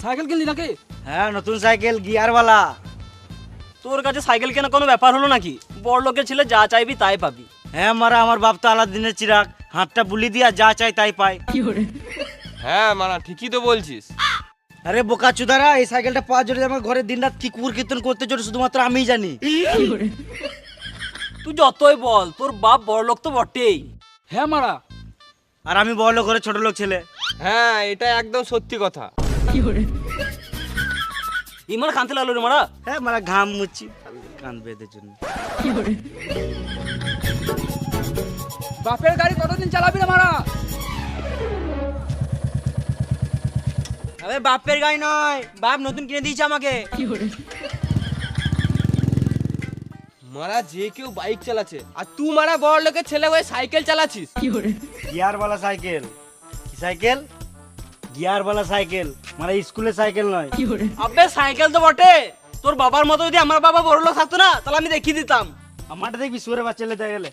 Cycle কিনলি নাকি? হ্যাঁ, নতুন সাইকেল গিয়ারওয়ালা। তোর কাছে সাইকেল কেনা কোনো ব্যাপার হলো নাকি? বড় লোকের ছেলে যা চাইবি তাই পাবি। হ্যাঁ মারা, আমার বাপ তো আলাদিনের চিরাগ, হাতটা বুলি দিয়া যা চাই তাই পায়। হ্যাঁ মারা, ঠিকই তো বলছিস। আরে বোকা চুদারা, এই সাইকেলটা পাওয়ার জন্য আমার ঘরে দিনরাত কি কুকুর কীর্তন করতে জন্য শুধুমাত্র আমিই জানি। তুই যতই বল, তোর বাপ বড় লোক তো বটেই। হ্যাঁ মারা। আর আমি বড় লোক ঘরে ছোট লোক ছেলে। হ্যাঁ, এটা একদম সত্যি কথা। ইমান কানতে লাগলো রে মারা। হ্যাঁ মারা, ঘাম মুচ্ছি কান বেঁধে জন্য। বাপের গাড়ি কতদিন চালাবি রে মারা? আরে বাপের গাড়ি নয়, বাপ নতুন কিনে দিয়েছে আমাকে। মারা, যে কেউ বাইক চালাচ্ছে আর তুই মারা বড় লোকের ছেলে হয়ে সাইকেল চালাচ্ছিস। গিয়ারওয়ালা সাইকেল। কি সাইকেল? গিয়ারওয়ালা সাইকেল, মানে স্কুলের সাইকেল নয়। আবে সাইকেল তো বটে, তোর বাবার মতো যদি আমার বাবা বড় লোক থাকতো না তাহলে আমি দেখিয়ে দিতাম। আমারটা দেখবি সুরে বাচ্চা লেতে গেলে।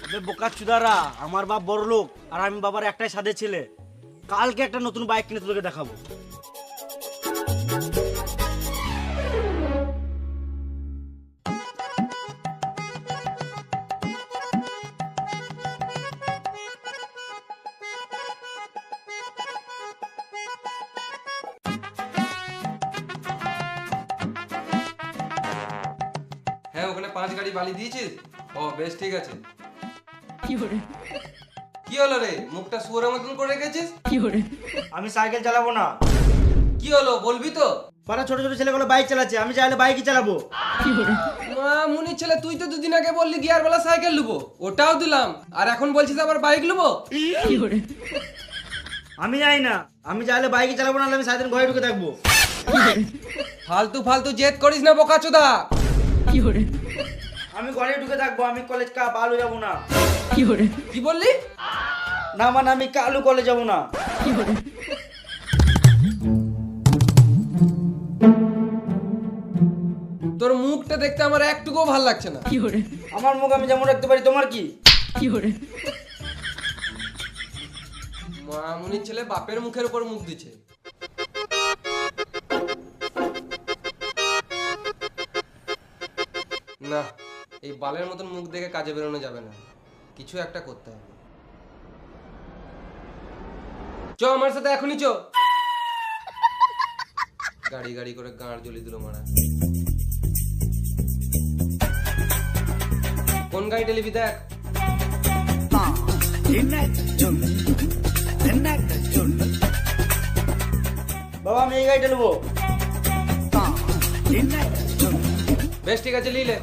আবে বোকা চুদারা, আমার বাপ বড় লোক আর আমি বাবার একটাই সাথে ছেলে। কালকে একটা নতুন বাইক কিনে তোকে দেখাবো। হ্যাঁ, ওখানে 5 গাড়ি বালি দিয়েছিস? ও বেশ, ঠিক আছে। কি হলো রে, মুখটা শুয়োরের মতন করে রেখেছিস? আমি সাইকেল চালাবো না। কি হলো বলবি তো? পাড়া ছোট ছোট ছেলেগুলো বাইক চালাচ্ছে, আমি চাইলে বাইকই চালাবো। মা মুনির ছেলে, তুই তো দুদিন আগে বললি গিয়ারওয়ালা সাইকেল নেবো, ওটাও দিলাম, আর এখন বলছিস আবার বাইক নেবো। আমি যাই না, আমি চাইলে বাইকই চালাবো, না আমি সারাদিন ঘরে ঢুকে থাকবো। ফালতু ফালতু জেদ করিস না বোকাচোদা। আমি ঘরে ঢুকে থাকবো, আমি কলেজ আলু যাবো না। কি বললি? না মানে আমি কালু কলেজ যাবো না। তোর মুখটা দেখতে আমার একটুকুও ভাল লাগছে না। আমার মুখ আমি যেমন রাখতে পারি, তোমার কি? মা মুনির ছেলে বাপের মুখের উপর মুখ দিচ্ছে। না, এই বালের মতন মুখ দেখে কাজে বেরোনো যাবে না, কিছু একটা করতে হবে। চ আমার সাথে এখনই চ। গাড়ি গাড়ি করে গাঁড় জ্বলি দিল মারা। কোন গাড়ি টেলিবি দেখ। বাবা আমি এই গাড়িটা নেবো। বেশ ঠিক আছে, লিলে।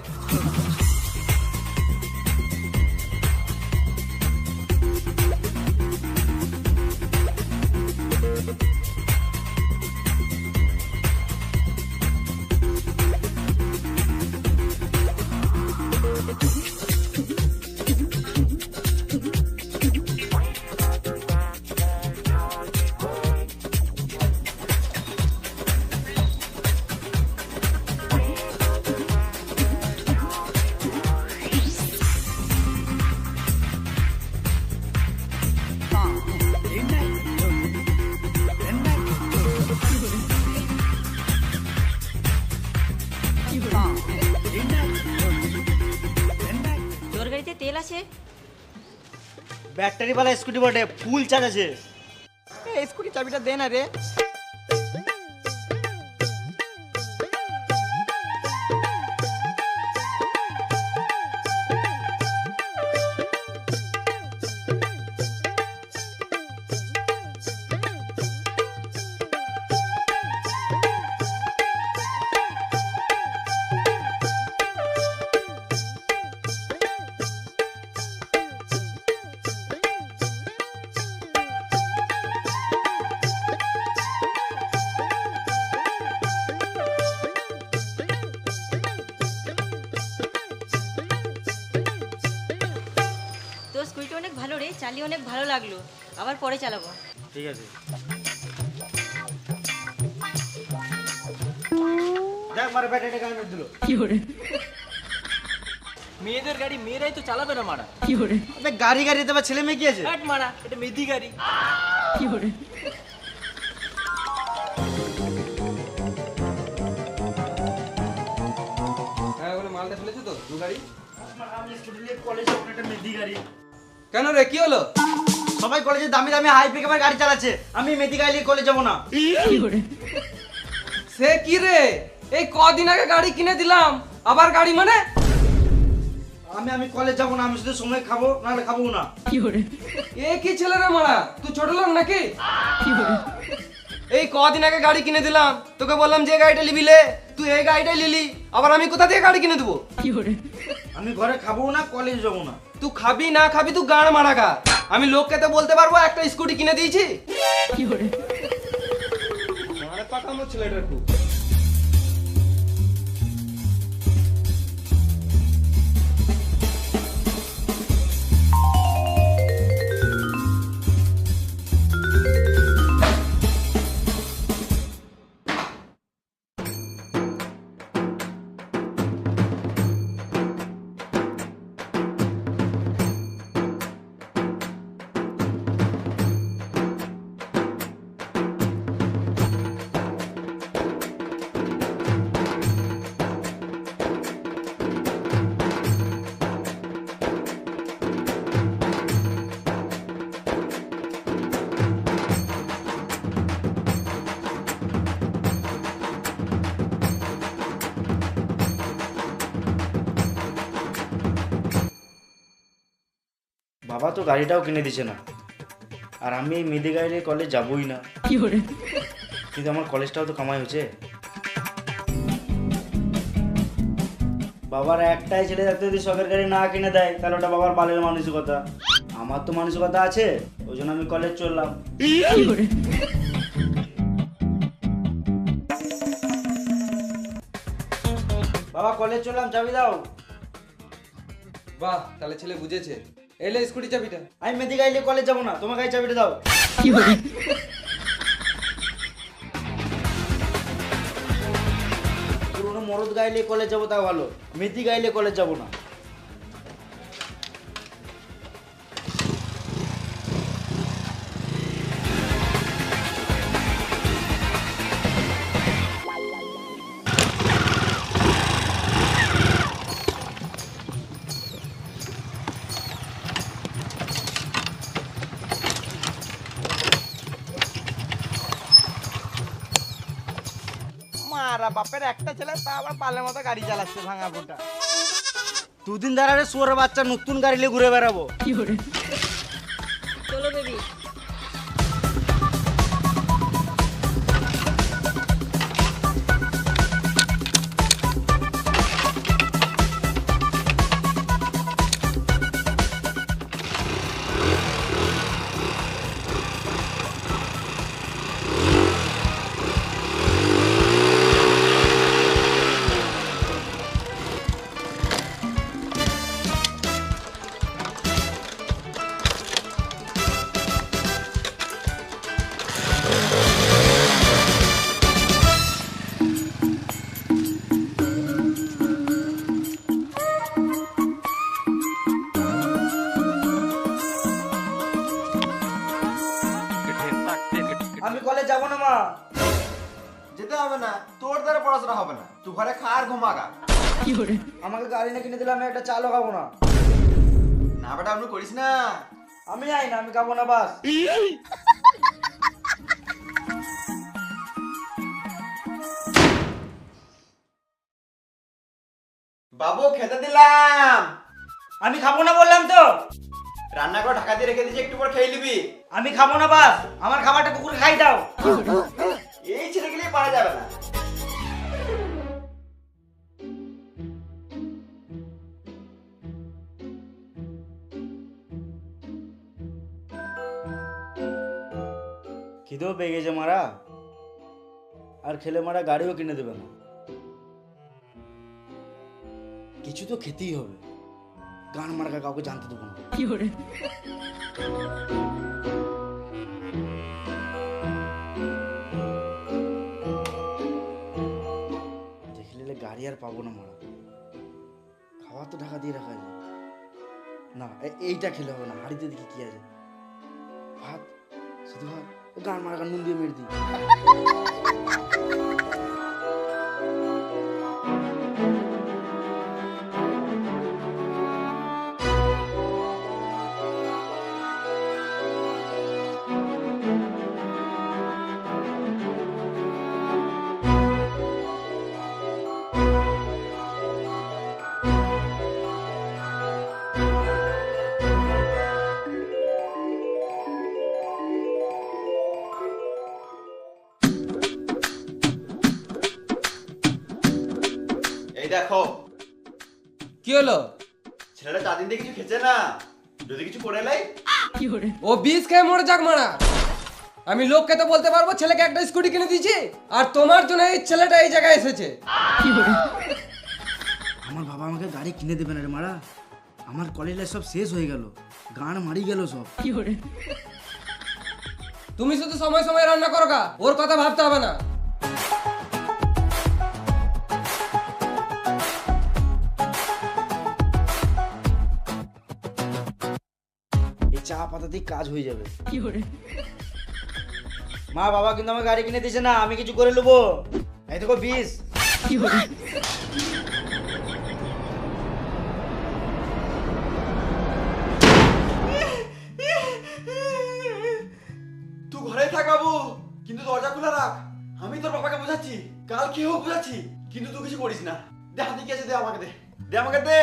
তোর গাড়িতে তেল আছে? ব্যাটারিওয়ালা স্কুটি বটে, ফুল চার্জ আছে। স্কুটি চাবিটা দে না রে। তোর স্কুটিটা অনেক ভালো রে, চালিয়ে অনেক ভালো লাগলো, আবার পরে চালাবো। ঠিক আছে, দেখ মারা ব্যাটারিটা কানেক্ট দিল। মেয়েদের গাড়ি মেয়েরাই তো চালাবে না মারা। আবে গাড়ি গাড়িতে আবার ছেলে মেয়ে কি আছে? হাট মারা, এটা মেদি গাড়ি। তোর গাড়ি? আমি স্কুটি নিয়ে কলেজ যাবো না, একটা মেদি গাড়ি। কেন রে, কি হলো? সবাই কলেজে দামি দামি হাই পিকআপের গাড়ি চালাচ্ছে, আমি মেদি গাড়ি নিয়ে কলেজ যাবো না। সে কি রে, এই কদিন আগে গাড়ি কিনে দিলাম, আবার গাড়ি মানে? আমি কলেজ যাবো না, আমি শুধু সময় খাবো, নাহলে খাবো না। এ কি ছেলে রে মারা, তুই ছোট লোক নাকি? এই কদিন আগে গাড়ি কিনে দিলাম, তোকে বললাম যে গাড়িটা নিবি লে, তুই এই গাড়িটাই নিলি, আবার আমি কোথা থেকে গাড়ি কিনে দেবো? আমি ঘরে খাবো না, কলেজ যাবো না। তুই খাবি না খাবি, তুই গাড় মারা খা। আমি লোককে তো বলতে পারবো একটা স্কুটি কিনে দিয়েছি। মারা পাকামো ছেলেটা খুব। বাবা তো গাড়িটাও কিনে দিচ্ছে না, আর আমি এই মেদি গাড়ি নিয়ে কলেজ যাবোই না। কিন্তু আমার কলেজটাও তো কামাই হচ্ছে। বাবার একটাই ছেলে থাকতে যদি শখের গাড়ি না কিনে দেয়, তাহলে ওটা বাবার বালের মানসিকতা। আমার তো মানসিকতা আছে, ওই জন্য আমি কলেজ চললাম। বাবা কলেজ চললাম, চাবি দাও। বাহ, তাহলে ছেলে বুঝেছে। এলে স্কুটি চাবিটা। আমি মেদি গাড়ি নিয়ে কলেজ যাবো না, তোমার গাড়ি চাবিটা দাও। পুরোনো মরদ গাড়ি নিয়ে কলেজ যাবো তাও ভালো, মেদি গাড়ি নিয়ে কলেজ যাবো না। মারা বাপের একটা ছেলে, তা আবার পালের মতো গাড়ি চালাচ্ছে ভাঙা ফুটা। দুদিন ধরে শুয়োরের বাচ্চা নতুন গাড়ি নিয়ে ঘুরে বেড়াবো। চলো বেবি। আমি কলেজ যাবো না মা। যেতে হবে না, তোর দ্বারা পড়াশোনা হবে না, তুই ঘরে খা আর ঘুমাগা। আমাকে গাড়ি না কিনে দিলে আমি একটা চালও খাবো না। না বেটা, আপনি করিস না। আমি যাই না, আমি খাবো না বাস। বাবু খেতে দিলাম। আমি খাবো না বললাম তো। রান্না করে ঢাকা দিয়ে রেখে দিয়েছি, একটু পর খেয়ে নিবি। আমি খাবো না বাস, আমার খাবারটা কুকুরে খাই দাও। এই ছেলেগুলি পারা যাবে না। খিদেও পেয়ে গেছে মারা, আর খেলে মারা গাড়িও কিনে দেবে না। কিছু তো খেতেই হবে, গান মার্কা কাউকে জানতে দেবো না। দেখলে গাড়ি আর পাবো না মারা, খাওয়া তো ঢাকা দিয়ে রাখা যায় না। এইটা খেলে হবে না, হাড়িতে দেখি কি আছে। ভাত, শুধু ভাত, গান মার্কা নুন দিয়ে মেরে দিই। দেখো কি হলো? ছেলেটা 4 দিন থেকে কিছু খেছে না, যদি কিছু করে লাই। ও বিষ খেয়ে মরে যাক মারা। আমি লোককে তো বলতে পারবো ছেলেকে একটা স্কুটি কিনে দিয়েছি, আর তোমার জন্য এই ছেলেটা এই জায়গায় এসেছে। আমার বাবা আমাকে গাড়ি কিনে দেবে না রে মারা। আমার কলেজ লাইফ সব শেষ হয়ে গেল, গান মারি গেল সব। তুমি শুধু সময় সময় রান্না করো গা, ওর কথা ভাবতে হবে না। এই চা পাতাতেই কাজ হয়ে যাবে। মা বাবা কিন্তু আমার গাড়ি কিনে দিয়েছে না, আমি কিছু করে নেবো। এই দেখো 20। তুই ঘরে থাক বাবু, কিন্তু দরজা খোলা রাখ। আমি তোর বাবাকে বোঝাচ্ছি, কাল কি হোক বোঝাচ্ছি, কিন্তু তুই কিছু করিস না। দে হাতে কি আছে, দে আমাকে দে, দে আমাকে দে।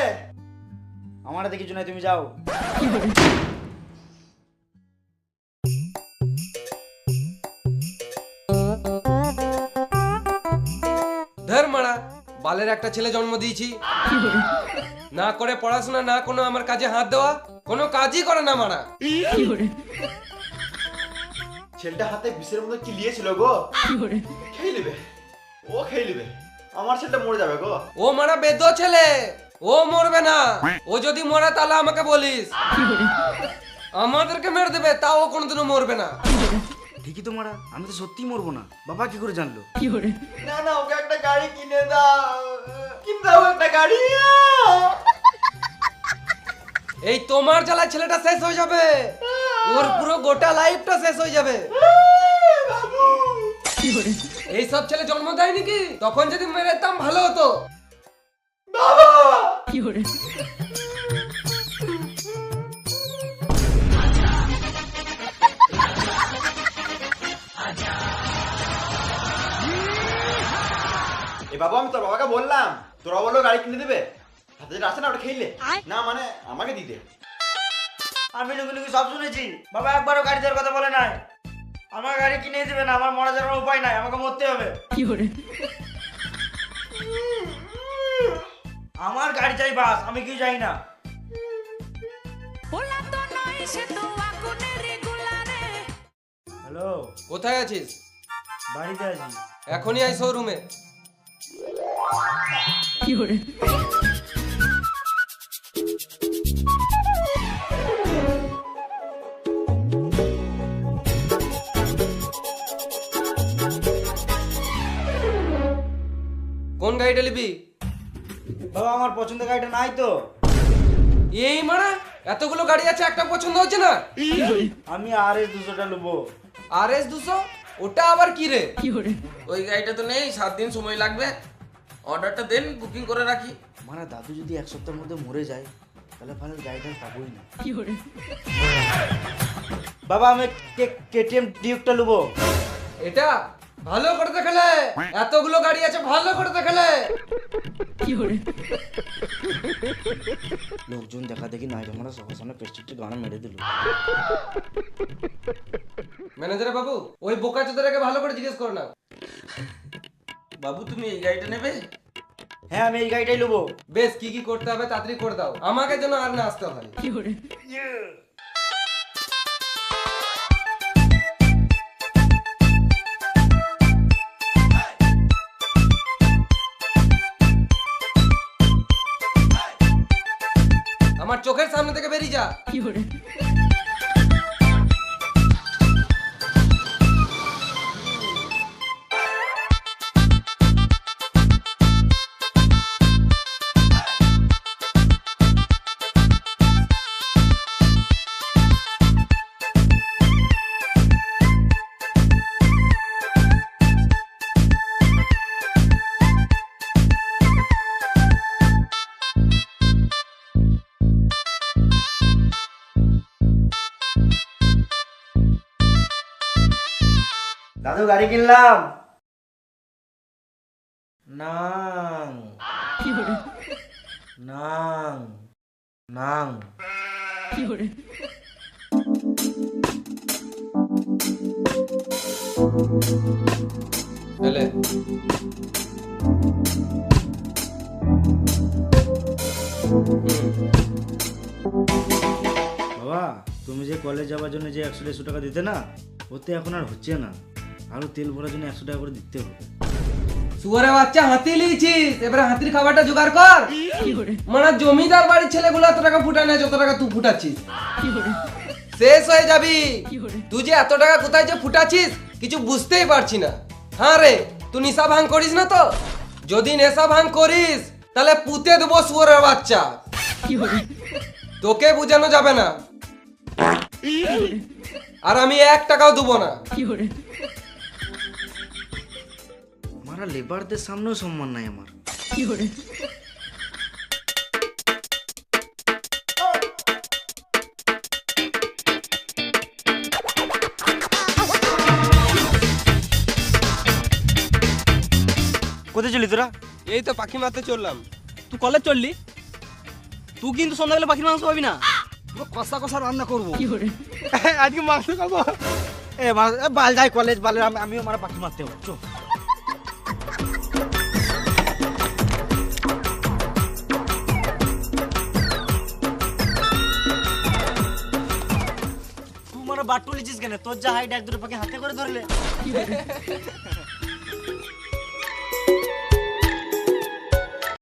আমার হাতে কিছু নাই, তুমি যাও। ধর মারা, বালের একটা ছেলে জন্ম দিয়েছি, না করে পড়াশোনা, না কোনো আমার কাজে হাত দেওয়া, কোনো কাজই করে না মারা। ছেলেটা হাতে বিষের মতো চিলিয়েছিল গো, খেয়ে নেবে, ও খেয়ে নেবে। আমার ছেলেটা মরে যাবে গো। ও মারা বেদ ছেলে, ও মরবে না। ও যদি মরে তাহলে আমাকে বলিস, আমাদেরকে মেরে দেবে, তাও ও কোনোদিনও মরবে না। ঠিকই তো মারা, আমি তো সত্যি মরবো না। বাবা কি করে জানলো? না না, ওকে একটা গাড়ি কিনে দাও, কিনে দাও একটা গাড়ি। এই তোমার জ্বালায় ছেলেটা শেষ হয়ে যাবে, ওর পুরো গোটা লাইফটা শেষ হয়ে যাবে। বাবু, এই সব ছেলে জন্ম দেয়নি কি? তখন যদি মেরে দিতাম ভালো হতো। বাবা, এ বাবা, আমি তোর বাবাকে বললাম, তোরা বললো গাড়ি কিনে দেবে, হাতে যেটা আছে না ওটা খেলে না, মানে আমাকে দিতে। আমি লুকি লুকি সব শুনেছি। বাবা একবারও গাড়ি দেওয়ার কথা বলে নাই। আমার গাড়ি কিনে দিবে না, আমার মরা যাওয়ার উপায় নাই, আমাকে মরতে হবে। আমার গাড়ি চাই বাস, আমি কি চাই না। হ্যালো, কোথায় আছিস? বাড়িতে আছি। এখনই আই শোরুমে। কোন গাড়িটা নিবি? বাবা আমার পছন্দের গাড়িটা নাই তো। এই মারা, এতগুলো গাড়ি আছে, একটা পছন্দ হচ্ছে না? আমি RS 200টা নেবো। RS 200? ওটা আবার কি রে? ওই গাড়িটা তো নেই, 7 দিন সময় লাগবে। অর্ডারটা দেন, বুকিং করে রাখি। মানে দাদু যদি 1 সপ্তাহের মধ্যে মরে যায়, তাহলে ভালো গাড়িটা পাবোই না। বাবা আমি KTM ডিউকটা নেবো। এটা ভালো করে দেখালে, এতগুলো গাড়ি আছে, ভালো করে দেখালে। লোকজন দেখা দেখি নাই, আমরা সবার সামনে প্রেস্টিজের গানা মেরে দিল। ম্যানেজার বাবু, ওই বোকা চোদাটাকে ভালো করে জিজ্ঞেস করো না। বাবু তুমি এই গাড়িটা নেবে? হ্যাঁ আমি এই গাড়িটাই নেবো। বেশ, কি কি করতে হবে তাড়াতাড়ি করে দাও, আমাকে যেন আর না আসতে হয়। আমার চোখের সামনে থেকে বেরিয়ে যা। দাদু গাড়ি কিনলাম। নাং নাং নাং। এলে বাবা তুমি যে কলেজ যাওয়ার জন্য যে 100-150 টাকা দিতে না, ওতে এখন আর হচ্ছে না, আরো তেল ভরার জন্য 100 টাকা করে দিতে হবে। শুয়ারে বাচ্চা হাতি লিয়েছিস, এবারে হাতির খাবারটা জোগাড় কর। মানে জমিদার বাড়ির ছেলেগুলো এত টাকা ফুটায় না যত টাকা তুই ফুটাচ্ছিস। শেষ হয়ে যাবি। তুই যে এত টাকা কোথায় যে ফুটাচ্ছিস কিছু বুঝতেই পারছি না। হ্যাঁ রে, তুই নেশা ভাঙ করিস না তো? যদি নেশা ভাঙ করিস তাহলে পুঁতে দেবো শুয়ারের বাচ্চা। তোকে বোঝানো যাবে না, আর আমি 1 টাকাও দেবো না। মারা লেবারদের সামনেও সম্মান নাই আমার। কোথায় চলি তোরা? এই তো পাখি মারতে চললাম। তুই কলেজ চললি? তুই কিন্তু সন্ধ্যাবেলা পাখির মাংস পাবি না। কষা কষা রান্না করবো। আজকে মাংস খাবো। বাল যাই কলেজ, বালে আমিও মারা পাখি মারতে হবে। চো। তুই মারা বাট লিছিস কেন? তোর যা হাইট 1-2 পাখি হাতে করে ধরলে।